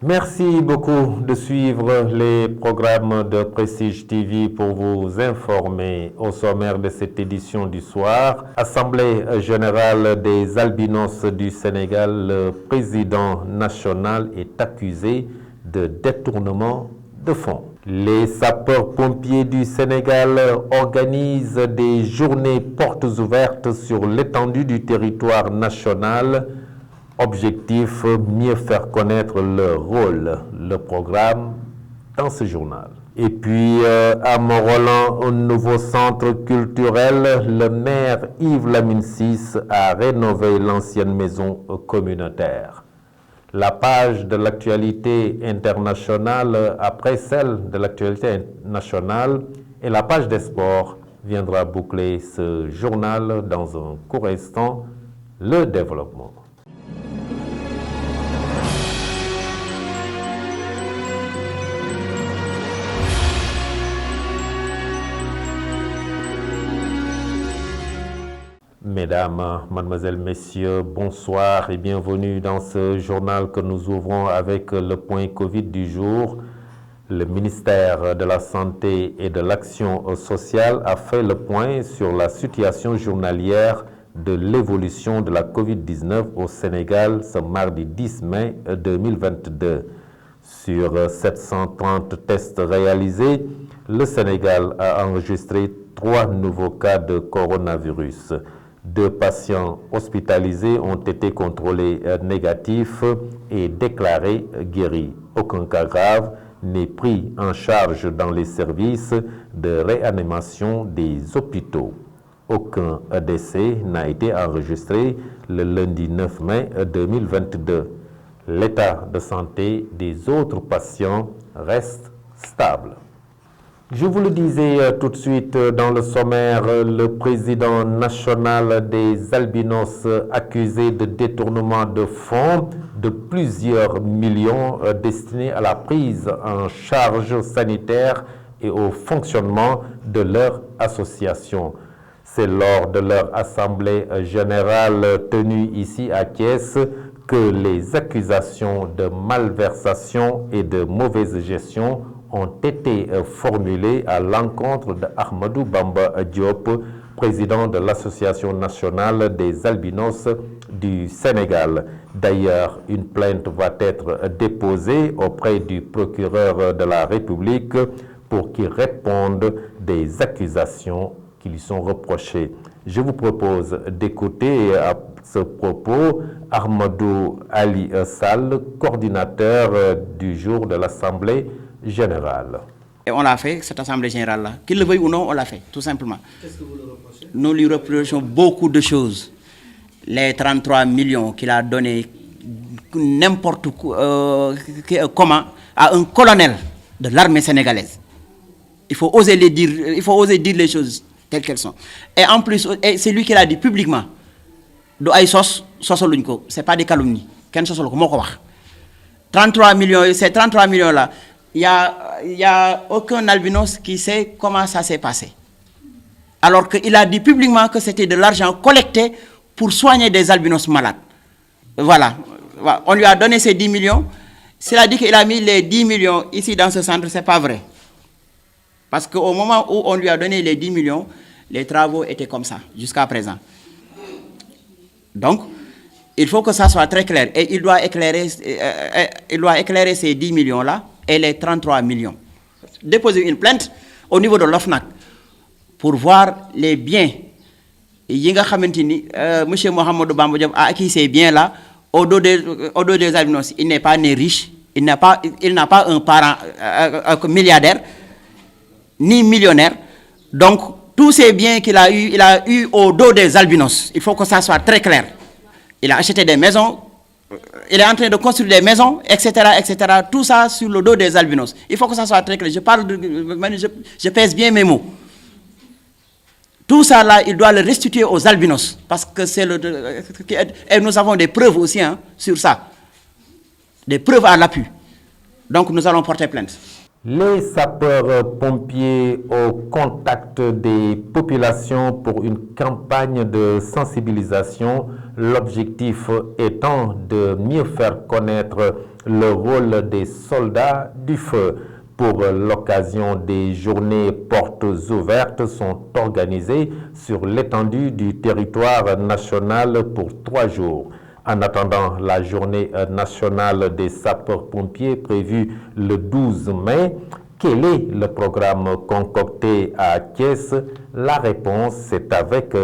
Merci beaucoup de suivre les programmes de Prestige TV pour vous informer au sommaire de cette édition du soir. Assemblée générale des albinos du Sénégal, le président national est accusé de détournement de fonds. Les sapeurs-pompiers du Sénégal organisent des journées portes ouvertes sur l'étendue du territoire national. Objectif, mieux faire connaître leur rôle, le programme dans ce journal. Et puis, à Mont-Roland, un nouveau centre culturel, le maire Yves Lamine Ciss a rénové l'ancienne maison communautaire. La page de l'actualité internationale, après celle de l'actualité nationale, et la page des sports viendra boucler ce journal dans un court instant, le développement. Mesdames, Mademoiselles, Messieurs, bonsoir et bienvenue dans ce journal que nous ouvrons avec le point Covid du jour. Le ministère de la Santé et de l'Action sociale a fait le point sur la situation journalière de l'évolution de la Covid-19 au Sénégal ce mardi 10 mai 2022. Sur 730 tests réalisés, le Sénégal a enregistré 3 nouveaux cas de coronavirus. 2 patients hospitalisés ont été contrôlés négatifs et déclarés guéris. Aucun cas grave n'est pris en charge dans les services de réanimation des hôpitaux. Aucun décès n'a été enregistré le lundi 9 mai 2022. L'état de santé des autres patients reste stable. Je vous le disais tout de suite dans le sommaire, le président national des albinos accusé de détournement de fonds de plusieurs millions destinés à la prise en charge sanitaire et au fonctionnement de leur association. C'est lors de leur assemblée générale tenue ici à Thiès que les accusations de malversation et de mauvaise gestion ont été formulées à l'encontre d'Ahmadou Bamba Diop, président de l'Association nationale des albinos du Sénégal. D'ailleurs, une plainte va être déposée auprès du procureur de la République pour qu'il réponde des accusations qui lui sont reprochées. Je vous propose d'écouter à ce propos Ahmadou Ali Sall, coordinateur du jour de l'Assemblée générale. Et on l'a fait, cette Assemblée générale-là. Qu'il le veuille ou non, on l'a fait, tout simplement. Qu'est-ce que vous lui reprochez? Nous lui reprochons beaucoup de choses. Les 33 millions qu'il a donnés n'importe comment à un colonel de l'armée sénégalaise. Il faut oser dire les choses telles qu'elles sont. Et en plus, c'est lui qui l'a dit publiquement. C'est pas des calomnies. 33 millions, ces 33 millions-là, il n'y a aucun albinos qui sait comment ça s'est passé. Alors qu'il a dit publiquement que c'était de l'argent collecté pour soigner des albinos malades. Voilà. On lui a donné ces 10 millions. S'il a dit qu'il a mis les 10 millions ici dans ce centre, ce n'est pas vrai. Parce qu'au moment où on lui a donné les 10 millions, les travaux étaient comme ça, jusqu'à présent. Donc, il faut que ça soit très clair. Et il doit éclairer ces 10 millions-là et les 33 millions. Déposer une plainte au niveau de l'OFNAC pour voir les biens. M. Mohamed Bamba Diop a acquis ces biens-là au dos des albinos. Il n'est pas né riche, il n'a pas un parent milliardaire, ni millionnaire. Donc, tous ces biens qu'il a eu, il a eu au dos des albinos. Il faut que ça soit très clair. Il a acheté des maisons, il est en train de construire des maisons, etc., etc. Tout ça sur le dos des albinos. Il faut que ça soit très clair. Je pèse bien mes mots. Tout ça là, il doit le restituer aux albinos. Parce que et nous avons des preuves aussi sur ça. Des preuves à l'appui. Donc nous allons porter plainte. Les sapeurs-pompiers au contact des populations pour une campagne de sensibilisation, l'objectif étant de mieux faire connaître le rôle des soldats du feu. Pour l'occasion, des journées portes ouvertes sont organisées sur l'étendue du territoire national pour 3 jours. En attendant la journée nationale des sapeurs-pompiers prévue le 12 mai, quel est le programme concocté à Thiès? La réponse, c'est avec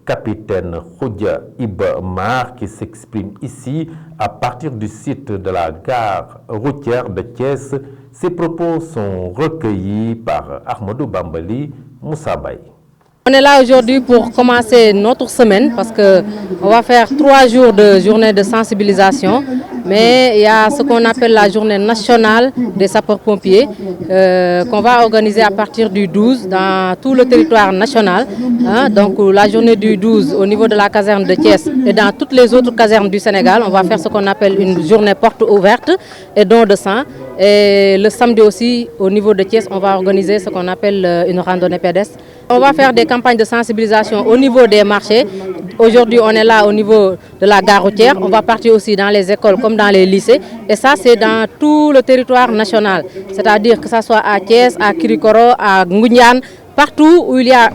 capitaine Khoudia Ibmar qui s'exprime ici à partir du site de la gare routière de Thiès. Ces propos sont recueillis par Ahmadou Bambali Moussa Baye. On est là aujourd'hui pour commencer notre semaine parce qu'on va faire 3 jours de journée de sensibilisation. Mais il y a ce qu'on appelle la journée nationale des sapeurs-pompiers qu'on va organiser à partir du 12 dans tout le territoire national. Donc la journée du 12 au niveau de la caserne de Thiès et dans toutes les autres casernes du Sénégal, on va faire ce qu'on appelle une journée porte ouverte et don de sang. Et le samedi aussi, au niveau de Thiès, on va organiser ce qu'on appelle une randonnée pédestre. On va faire des campagnes de sensibilisation au niveau des marchés. Aujourd'hui, on est là au niveau de la gare routière. On va partir aussi dans les écoles comme dans les lycées. Et ça, c'est dans tout le territoire national. C'est-à-dire que ce soit à Thiès, à Kirikoro, à Ngoundiane, partout où il y a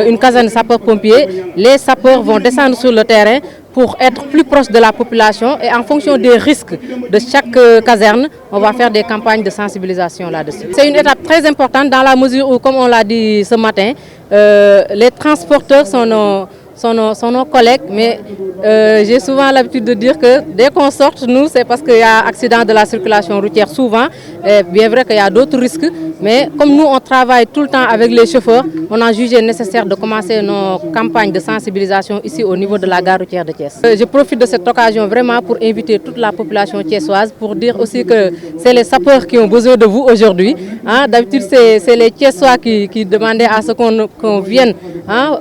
une caserne de sapeurs-pompiers, les sapeurs vont descendre sur le terrain pour être plus proche de la population et en fonction des risques de chaque caserne, on va faire des campagnes de sensibilisation là-dessus. C'est une étape très importante dans la mesure où, comme on l'a dit ce matin, les transporteurs sont nos collègues, mais j'ai souvent l'habitude de dire que dès qu'on sort, nous, c'est parce qu'il y a accident de la circulation routière souvent. Et bien vrai qu'il y a d'autres risques, mais comme nous, on travaille tout le temps avec les chauffeurs, on a jugé nécessaire de commencer nos campagnes de sensibilisation ici au niveau de la gare routière de Thiès. Je profite de cette occasion vraiment pour inviter toute la population thiessoise pour dire aussi que c'est les sapeurs qui ont besoin de vous aujourd'hui. D'habitude, c'est les Thiessois qui demandaient à ce qu'on vienne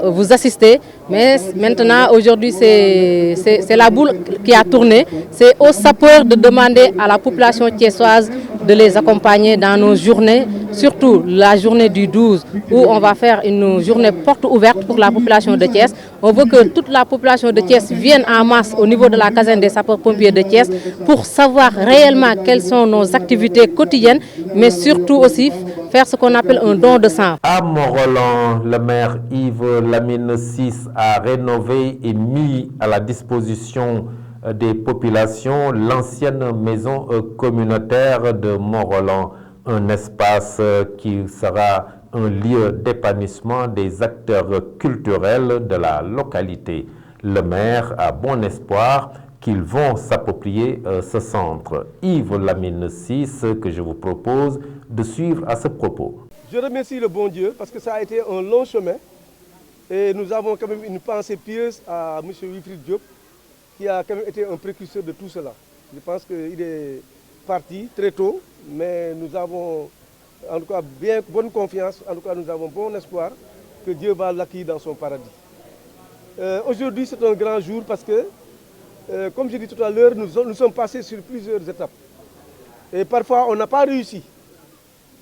vous assister. Mais maintenant, aujourd'hui, c'est la boule qui a tourné. C'est aux sapeurs de demander à la population thiessoise de les accompagner dans nos journées, surtout la journée du 12, où on va faire une journée porte ouverte pour la population de Thiès. On veut que toute la population de Thiès vienne en masse au niveau de la caserne des sapeurs-pompiers de Thiès pour savoir réellement quelles sont nos activités quotidiennes, mais surtout aussi faire ce qu'on appelle un don de sang. À Mont-Roland, le maire Yves Lamine VI a rénové et mis à la disposition des populations l'ancienne maison communautaire de Mont-Roland, un espace qui sera un lieu d'épanouissement des acteurs culturels de la localité. Le maire a bon espoir qu'ils vont s'approprier ce centre. Yves Lamine VI, que je vous propose de suivre à ce propos. Je remercie le bon Dieu parce que ça a été un long chemin et nous avons quand même une pensée pieuse à M. Wilfried Diop qui a quand même été un précurseur de tout cela. Je pense qu'il est parti très tôt, mais nous avons en tout cas bonne confiance, en tout cas nous avons bon espoir que Dieu va l'accueillir dans son paradis. Aujourd'hui c'est un grand jour parce que, comme j'ai dit tout à l'heure, nous sommes passés sur plusieurs étapes. Et parfois on n'a pas réussi.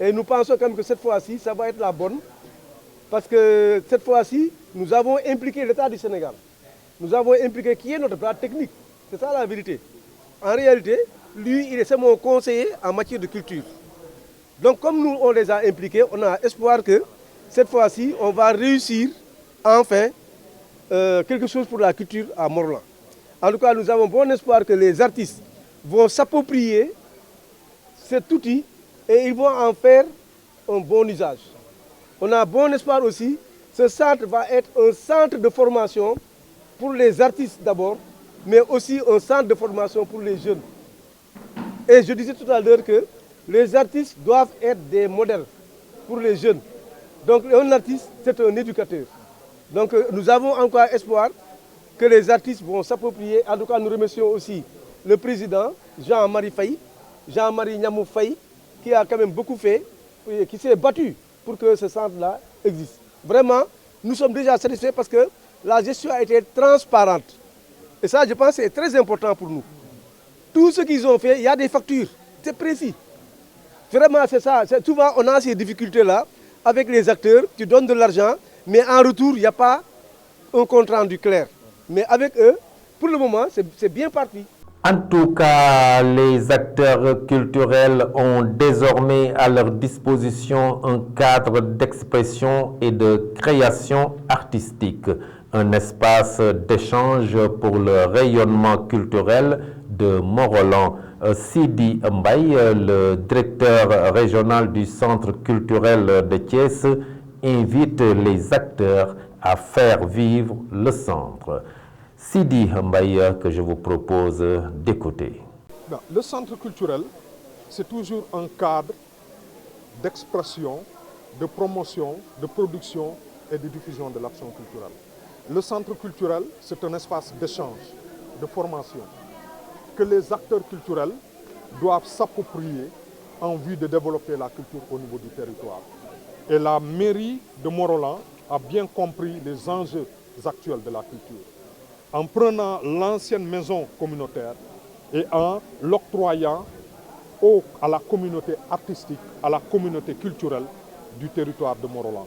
Et nous pensons quand même que cette fois-ci, ça va être la bonne. Parce que cette fois-ci, nous avons impliqué l'État du Sénégal. Nous avons impliqué qui est notre bras technique. C'est ça la vérité. En réalité, lui, c'est mon conseiller en matière de culture. Donc comme nous, on les a impliqués, on a espoir que cette fois-ci, on va réussir enfin quelque chose pour la culture à Mont-Roland. En tout cas, nous avons bon espoir que les artistes vont s'approprier cet outil et ils vont en faire un bon usage. On a bon espoir aussi, ce centre va être un centre de formation pour les artistes d'abord, mais aussi un centre de formation pour les jeunes. Et je disais tout à l'heure que les artistes doivent être des modèles pour les jeunes. Donc un artiste, c'est un éducateur. Donc nous avons encore espoir que les artistes vont s'approprier. En tout cas, nous remercions aussi le président Jean-Marie Faye, Jean-Marie Niamou Faye, qui a quand même beaucoup fait, qui s'est battu pour que ce centre-là existe. Vraiment, nous sommes déjà satisfaits parce que la gestion a été transparente. Et ça, je pense que c'est très important pour nous. Tout ce qu'ils ont fait, il y a des factures, c'est précis. Vraiment, c'est ça. Souvent, on a ces difficultés-là avec les acteurs. Tu donnes de l'argent, mais en retour, il n'y a pas un compte rendu clair. Mais avec eux, pour le moment, c'est bien parti. En tout cas, les acteurs culturels ont désormais à leur disposition un cadre d'expression et de création artistique, un espace d'échange pour le rayonnement culturel de Mont-Rolland. Sidi Mbaye, le directeur régional du Centre culturel de Thiès, invite les acteurs à faire vivre le centre. Sidi Mbaye, que je vous propose d'écouter. Le centre culturel, c'est toujours un cadre d'expression, de promotion, de production et de diffusion de l'action culturelle. Le centre culturel, c'est un espace d'échange, de formation, que les acteurs culturels doivent s'approprier en vue de développer la culture au niveau du territoire. Et la mairie de Mont-Rolland a bien compris les enjeux actuels de la culture. En prenant l'ancienne maison communautaire et en l'octroyant à la communauté artistique, à la communauté culturelle du territoire de Mont-Rolland.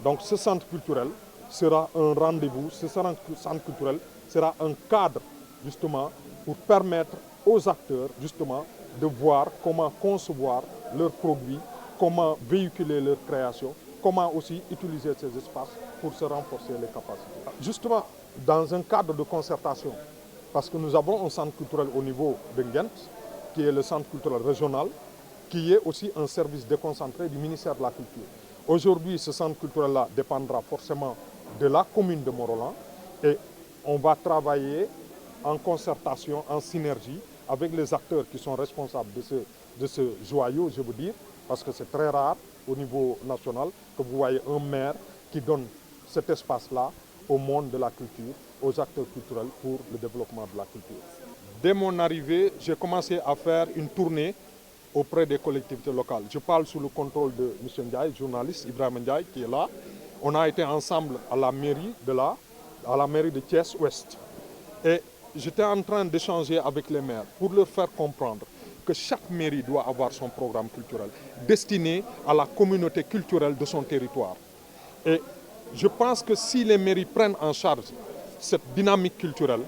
Donc ce centre culturel sera un rendez-vous, ce centre culturel sera un cadre justement pour permettre aux acteurs justement de voir comment concevoir leurs produits, comment véhiculer leurs créations, comment aussi utiliser ces espaces pour se renforcer les capacités. Justement, dans un cadre de concertation, parce que nous avons un centre culturel au niveau de Nguent, qui est le centre culturel régional, qui est aussi un service déconcentré du ministère de la Culture. Aujourd'hui, ce centre culturel-là dépendra forcément de la commune de Mont-Rolland et on va travailler en concertation, en synergie avec les acteurs qui sont responsables de ce joyau, je veux dire, parce que c'est très rare au niveau national que vous voyez un maire qui donne cet espace-là au monde de la culture, aux acteurs culturels pour le développement de la culture. Dès mon arrivée, j'ai commencé à faire une tournée auprès des collectivités locales. Je parle sous le contrôle de M. Ndiaye, journaliste, Ibrahim Ndiaye, qui est là. On a été ensemble à la mairie de Thiès-Ouest. Et j'étais en train d'échanger avec les maires pour leur faire comprendre que chaque mairie doit avoir son programme culturel destiné à la communauté culturelle de son territoire. Et je pense que si les mairies prennent en charge cette dynamique culturelle,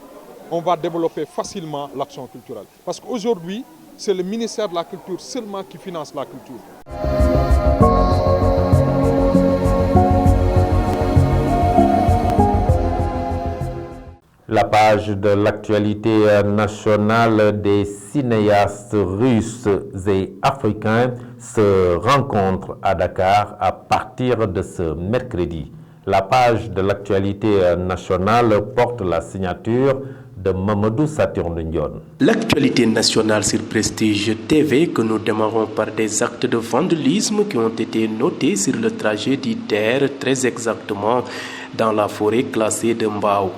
on va développer facilement l'action culturelle. Parce qu'aujourd'hui, c'est le ministère de la Culture seulement qui finance la culture. La page de l'actualité nationale des cinéastes russes et africains se rencontre à Dakar à partir de ce mercredi. La page de l'actualité nationale porte la signature de Mamadou Saturne Ndione. L'actualité nationale sur Prestige TV que nous démarrons par des actes de vandalisme qui ont été notés sur le trajet d'Iter, très exactement dans la forêt classée de Mbao.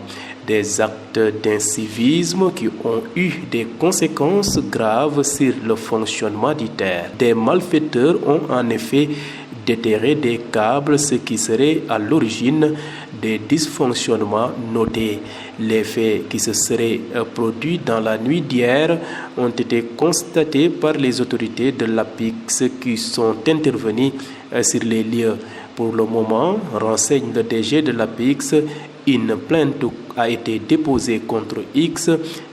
Des actes d'incivisme qui ont eu des conséquences graves sur le fonctionnement d'Iter. Des malfaiteurs ont en effet déterré des câbles, ce qui serait à l'origine des dysfonctionnements notés. Les faits qui se seraient produits dans la nuit d'hier ont été constatés par les autorités de l'APIX qui sont intervenues sur les lieux. Pour le moment, renseigne le DG de l'APIX, une plainte a été déposée contre X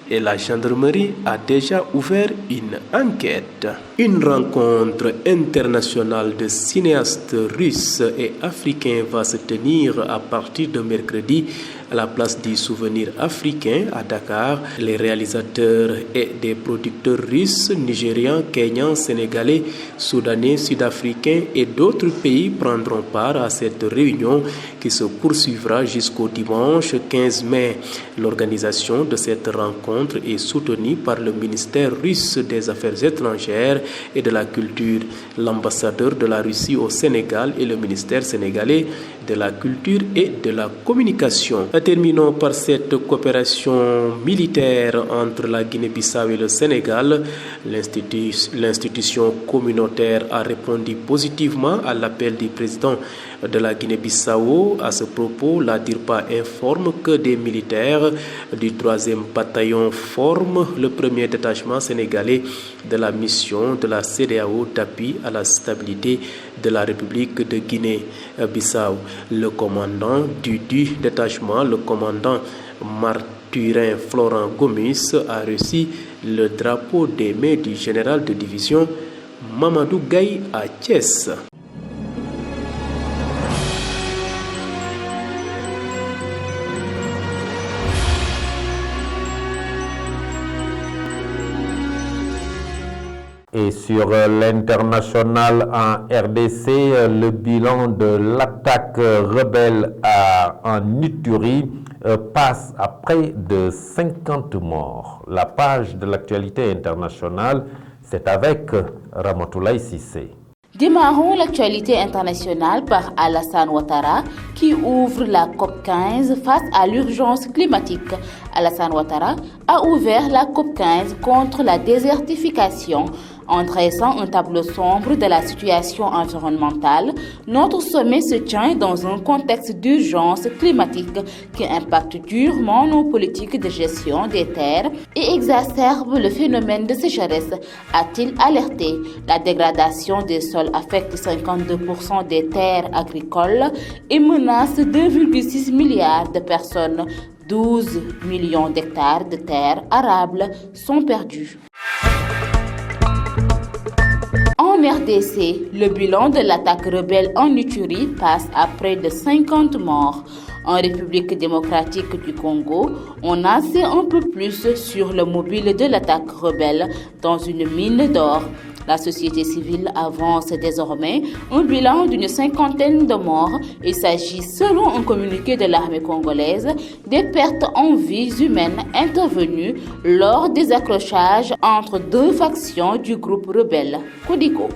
et la gendarmerie a déjà ouvert une enquête. Une rencontre internationale de cinéastes russes et africains va se tenir à partir de mercredi à la place du Souvenir africain à Dakar. Les réalisateurs et des producteurs russes, nigérians, kenyans, sénégalais, soudanais, sud-africains et d'autres pays prendront part à cette réunion qui se poursuivra jusqu'au dimanche 15 mai. L'organisation de cette rencontre est soutenue par le ministère russe des Affaires étrangères et de la Culture, l'ambassadeur de la Russie au Sénégal et le ministère sénégalais de la Culture et de la Communication. Terminons par cette coopération militaire entre la Guinée-Bissau et le Sénégal. L'institution communautaire a répondu positivement à l'appel du président de la Guinée-Bissau. À ce propos, la DIRPA informe que des militaires du 3e bataillon forment le premier détachement sénégalais de la mission de la CEDEAO d'appui à la stabilité de la République de Guinée-Bissau. Le commandant du détachement, le commandant Marturin Florent Gomis, a reçu le drapeau des mains du général de division Mamadou Gaye à Thiès. Et sur l'international en RDC, le bilan de l'attaque rebelle en Ituri passe à près de 50 morts. La page de l'actualité internationale, c'est avec Ramatoulaye Sissé. Démarrons l'actualité internationale par Alassane Ouattara qui ouvre la COP15 face à l'urgence climatique. Alassane Ouattara a ouvert la COP15 contre la désertification. En dressant un tableau sombre de la situation environnementale, notre sommet se tient dans un contexte d'urgence climatique qui impacte durement nos politiques de gestion des terres et exacerbe le phénomène de sécheresse, a-t-il alerté. La dégradation des sols affecte 52% des terres agricoles et menace 2,6 milliards de personnes. 12 millions d'hectares de terres arables sont perdus. En RDC, le bilan de l'attaque rebelle en Ituri passe à près de 50 morts. En République démocratique du Congo, on en sait un peu plus sur le mobile de l'attaque rebelle dans une mine d'or. La société civile avance désormais un bilan d'une 50aine de morts. Il s'agit, selon un communiqué de l'armée congolaise, des pertes en vies humaines intervenues lors des accrochages entre deux factions du groupe rebelle Kodiko.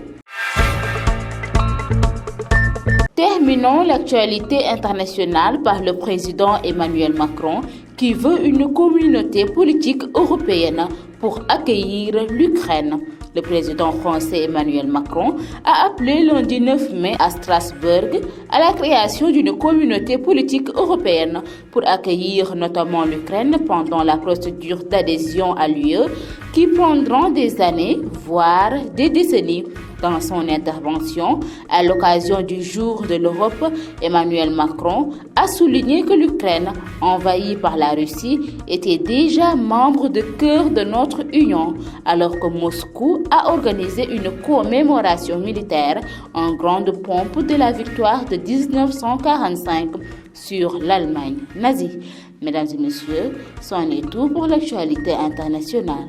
Terminons l'actualité internationale par le président Emmanuel Macron qui veut une communauté politique européenne pour accueillir l'Ukraine. Le président français Emmanuel Macron a appelé lundi 9 mai à Strasbourg à la création d'une communauté politique européenne pour accueillir notamment l'Ukraine pendant la procédure d'adhésion à l'UE qui prendront des années, voire des décennies. Dans son intervention, à l'occasion du jour de l'Europe, Emmanuel Macron a souligné que l'Ukraine, envahie par la Russie, était déjà membre de cœur de notre Union, alors que Moscou a organisé une commémoration militaire en grande pompe de la victoire de 1945 sur l'Allemagne nazie. Mesdames et messieurs, c'en est tout pour l'actualité internationale.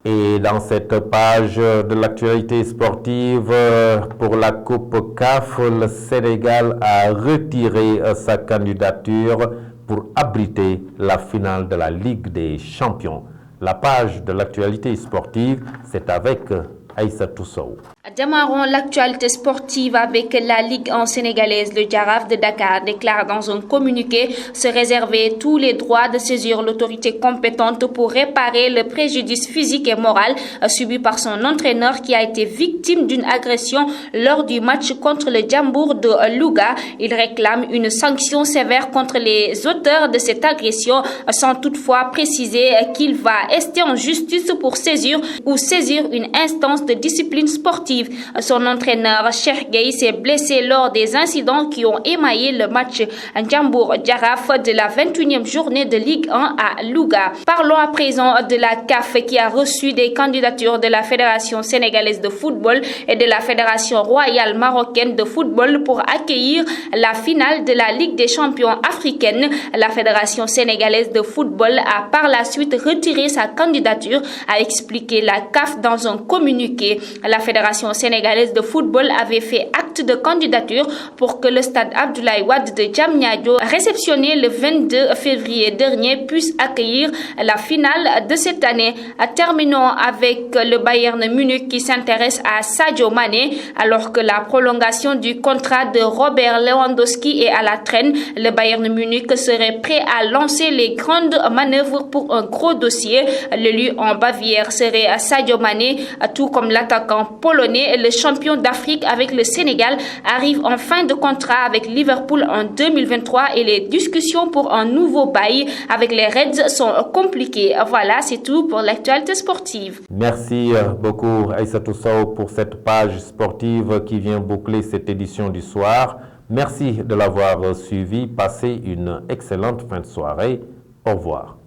Et dans cette page de l'actualité sportive pour la Coupe CAF, le Sénégal a retiré sa candidature pour abriter la finale de la Ligue des Champions. La page de l'actualité sportive, c'est avec Aïssatou Sow. Démarrons l'actualité sportive avec la Ligue 1 sénégalaise. Le Jaraaf de Dakar déclare dans un communiqué se réserver tous les droits de saisir l'autorité compétente pour réparer le préjudice physique et moral subi par son entraîneur qui a été victime d'une agression lors du match contre le Jambour de Louga. Il réclame une sanction sévère contre les auteurs de cette agression sans toutefois préciser qu'il va rester en justice pour saisir une instance de discipline sportive. Son entraîneur, Cheikh Gueye, s'est blessé lors des incidents qui ont émaillé le match Jambour-Jaraaf de la 21e journée de Ligue 1 à Louga. Parlons à présent de la CAF qui a reçu des candidatures de la Fédération sénégalaise de football et de la Fédération royale marocaine de football pour accueillir la finale de la Ligue des champions africaine. La Fédération sénégalaise de football a par la suite retiré sa candidature, a expliqué la CAF dans un communiqué. La Fédération sénégalaise de football avait fait acte acte de candidature pour que le stade Abdoulaye Wade de Diamniadio, réceptionné le 22 février dernier, puisse accueillir la finale de cette année. Terminons avec le Bayern Munich qui s'intéresse à Sadio Mané. Alors que la prolongation du contrat de Robert Lewandowski est à la traîne, le Bayern Munich serait prêt à lancer les grandes manœuvres pour un gros dossier. L'élu en Bavière serait Sadio Mané, tout comme l'attaquant polonais. Le champion d'Afrique avec le Sénégal arrive en fin de contrat avec Liverpool en 2023 et les discussions pour un nouveau bail avec les Reds sont compliquées. Voilà, c'est tout pour l'actualité sportive. Merci beaucoup Aïssatou Sow pour cette page sportive qui vient boucler cette édition du soir. Merci de l'avoir suivi. Passez une excellente fin de soirée. Au revoir.